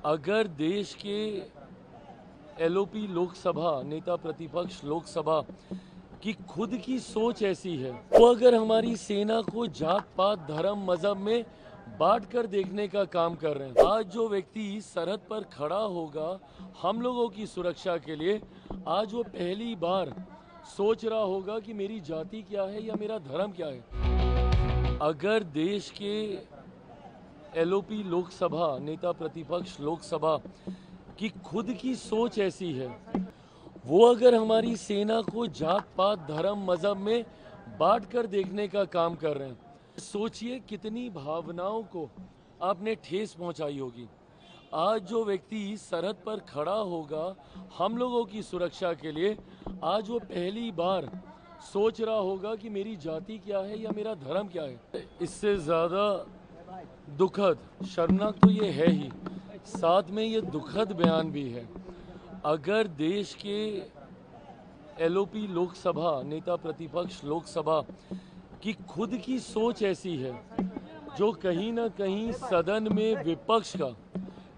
अगर देश के एलओपी लोकसभा नेता प्रतिपक्ष लोकसभा की खुद की सोच ऐसी है, वो अगर हमारी सेना को जात पात धर्म मजहब में बांट कर देखने का काम कर रहे हैं। आज जो व्यक्ति सरहद पर खड़ा होगा हम लोगों की सुरक्षा के लिए, आज वो पहली बार सोच रहा होगा कि मेरी जाति क्या है या मेरा धर्म क्या है। अगर देश के एलओपी लोकसभा नेता प्रतिपक्ष लोकसभा की खुद की सोच ऐसी है, वो अगर हमारी सेना को जात पात धर्म मजहब में बांट कर देखने का काम कर रहे हैं, सोचिए कितनी भावनाओं को आपने ठेस पहुंचाई होगी। आज जो व्यक्ति सरहद पर खड़ा होगा हम लोगों की सुरक्षा के लिए, आज वो पहली बार सोच रहा होगा कि मेरी जाति क्या है या मेरा धर्म क्या है। इससे ज़्यादा दुखद शर्मनाक तो ये है ही, साथ में ये दुखद बयान भी है। अगर देश के एलओपी लोकसभा नेता प्रतिपक्ष लोकसभा की खुद की सोच ऐसी है, जो कहीं ना कहीं सदन में विपक्ष का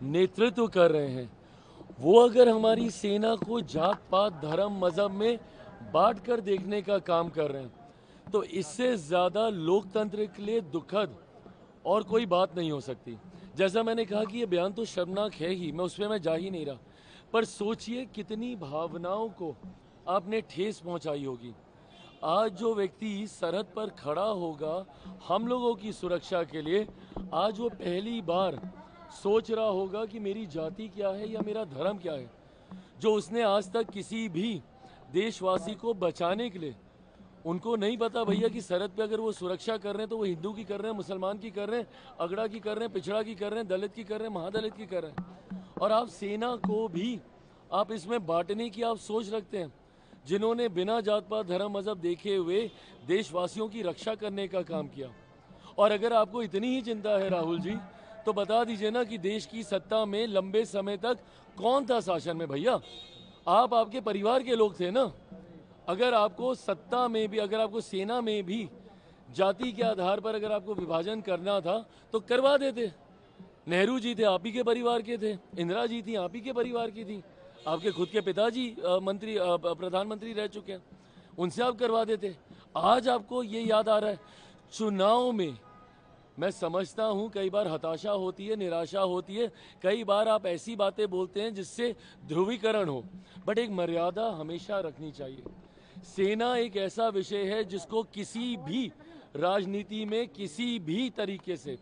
नेतृत्व कर रहे हैं, वो अगर हमारी सेना को जात पात धर्म मजहब में बांट कर देखने का काम कर रहे हैं, तो इससे ज़्यादा लोकतंत्र के लिए दुखद और कोई बात नहीं हो सकती। जैसा मैंने कहा कि ये बयान तो शर्मनाक है ही, मैं उस पर मैं जा ही नहीं रहा, पर सोचिए कितनी भावनाओं को आपने ठेस पहुंचाई होगी। आज जो व्यक्ति सरहद पर खड़ा होगा हम लोगों की सुरक्षा के लिए, आज वो पहली बार सोच रहा होगा कि मेरी जाति क्या है या मेरा धर्म क्या है, जो उसने आज तक किसी भी देशवासी को बचाने के लिए, उनको नहीं पता भैया कि सरहद पे अगर वो सुरक्षा कर रहे हैं तो वो हिंदू की कर रहे हैं, मुसलमान की कर रहे हैं, अगड़ा की कर रहे हैं, पिछड़ा की कर रहे हैं, दलित की कर रहे हैं, महादलित की कर रहे हैं। और आप सेना को भी आप इसमें बांटने की आप सोच रखते हैं, जिन्होंने बिना जात पात धर्म मजहब देखे हुए देशवासियों की रक्षा करने का काम किया। और अगर आपको इतनी ही चिंता है राहुल जी, तो बता दीजिए ना कि देश की सत्ता में लंबे समय तक कौन था शासन में। भैया आप आपके परिवार के लोग थे ना। अगर आपको सत्ता में भी, अगर आपको सेना में भी जाति के आधार पर अगर आपको विभाजन करना था तो करवा देते। नेहरू जी थे आप ही के परिवार के थे, इंदिरा जी थी आप ही के परिवार की थी, आपके खुद के पिताजी मंत्री प्रधानमंत्री रह चुके हैं, उनसे आप करवा देते। आज आपको ये याद आ रहा है। चुनाव में मैं समझता हूँ कई बार हताशा होती है, निराशा होती है, कई बार आप ऐसी बातें बोलते हैं जिससे ध्रुवीकरण हो, बट एक मर्यादा हमेशा रखनी चाहिए। सेना एक ऐसा विषय है जिसको किसी भी राजनीति में किसी भी तरीके से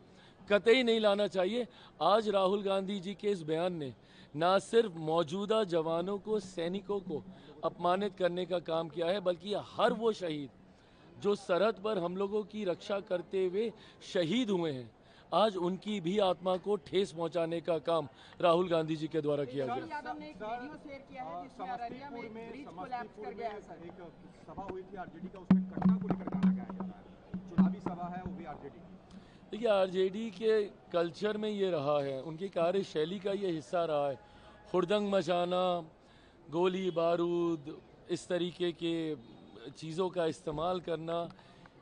कतई नहीं लाना चाहिए। आज राहुल गांधी जी के इस बयान ने ना सिर्फ मौजूदा जवानों को, सैनिकों को अपमानित करने का काम किया है, बल्कि हर वो शहीद जो सरहद पर हम लोगों की रक्षा करते हुए शहीद हुए हैं, आज उनकी भी आत्मा को ठेस पहुंचाने का काम राहुल गांधी जी के द्वारा किया गया। यादव ने एक वीडियो शेयर किया है जिसमें अररिया में ब्रिज कोलैप्स कर गया है सर। एक सभा हुई थी आरजेडी का, उसमें घटना को लेकर गाना गाया जा रहा है, चुनावी सभा है वो भी आरजेडी की। देखिए आरजेडी के कल्चर में ये रहा है, उनकी कार्यशैली का ये हिस्सा रहा है, हुड़दंग मचाना, गोली बारूद, इस तरीके के चीज़ों का इस्तेमाल करना।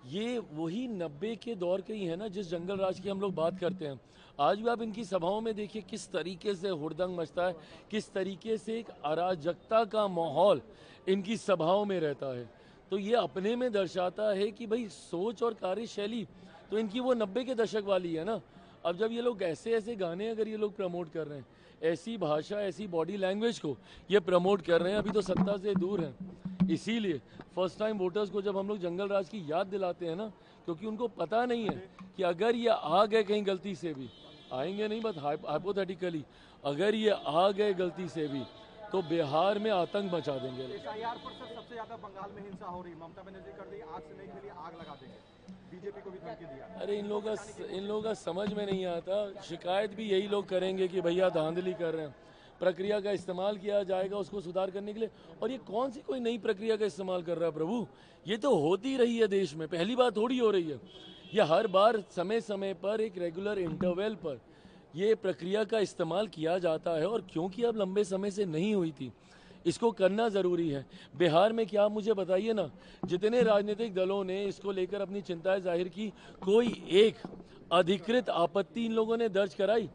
ये वही 90 के दौर के ही है ना जिस जंगल राज की हम लोग बात करते हैं। आज भी आप इनकी सभाओं में देखिए किस तरीके से हुड़दंग मचता है, किस तरीके से एक अराजकता का माहौल इनकी सभाओं में रहता है। तो ये अपने में दर्शाता है कि भाई सोच और कार्यशैली तो इनकी वो 90 के दशक वाली है ना। अब जब ये लोग ऐसे ऐसे गाने अगर ये लोग प्रमोट कर रहे हैं, ऐसी भाषा, ऐसी बॉडी लैंग्वेज को ये प्रमोट कर रहे हैं, अभी तो सत्ता से दूर हैं। इसीलिए फर्स्ट टाइम वोटर्स को जब हम लोग जंगल राज की याद दिलाते हैं ना, क्योंकि उनको पता नहीं है कि अगर ये आ गए कहीं गलती से भी, आएंगे नहीं बट हाइपोथेटिकली, अगर ये आ गए गलती से भी तो बिहार में आतंक मचा देंगे। एसआईआर पर सर सबसे ज्यादा बंगाल में हिंसा हो रही, ममता बनर्जी कर दी आग से नहीं खेली, आग लगा देंगे, बीजेपी को भी धमकी दिया। अरे इन लोगों का समझ में नहीं आता। शिकायत भी यही लोग करेंगे कि भैया धांधली कर रहे हैं, प्रक्रिया का इस्तेमाल किया जाएगा उसको सुधार करने के लिए। और ये कौन सी कोई नई प्रक्रिया का इस्तेमाल कर रहा है प्रभु, ये तो होती रही है देश में, पहली बार थोड़ी हो रही है। ये हर बार समय समय पर एक रेगुलर इंटरवल पर ये प्रक्रिया का इस्तेमाल किया जाता है, और क्योंकि अब लंबे समय से नहीं हुई थी, इसको करना ज़रूरी है। बिहार में क्या, मुझे बताइए ना, जितने राजनीतिक दलों ने इसको लेकर अपनी चिंताएं जाहिर की, कोई एक अधिकृत आपत्ति इन लोगों ने दर्ज कराई?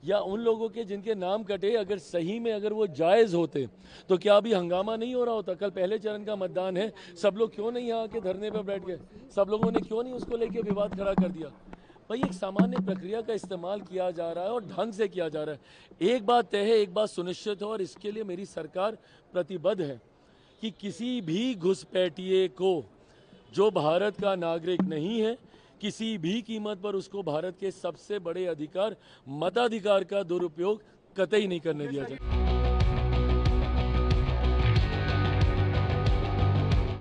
या उन लोगों के जिनके नाम कटे, अगर सही में अगर वो जायज़ होते तो क्या अभी हंगामा नहीं हो रहा होता? कल पहले चरण का मतदान है, सब लोग क्यों नहीं यहाँ के धरने पर बैठ गए? सब लोगों ने क्यों नहीं उसको लेके विवाद खड़ा कर दिया? भाई एक सामान्य प्रक्रिया का इस्तेमाल किया जा रहा है और ढंग से किया जा रहा है। एक बात तय है, एक बात सुनिश्चित है और इसके लिए मेरी सरकार प्रतिबद्ध है कि किसी भी घुसपैठिए को जो भारत का नागरिक नहीं है, किसी भी कीमत पर उसको भारत के सबसे बड़े अधिकार मताधिकार का दुरुपयोग कतई नहीं करने दिया जाए।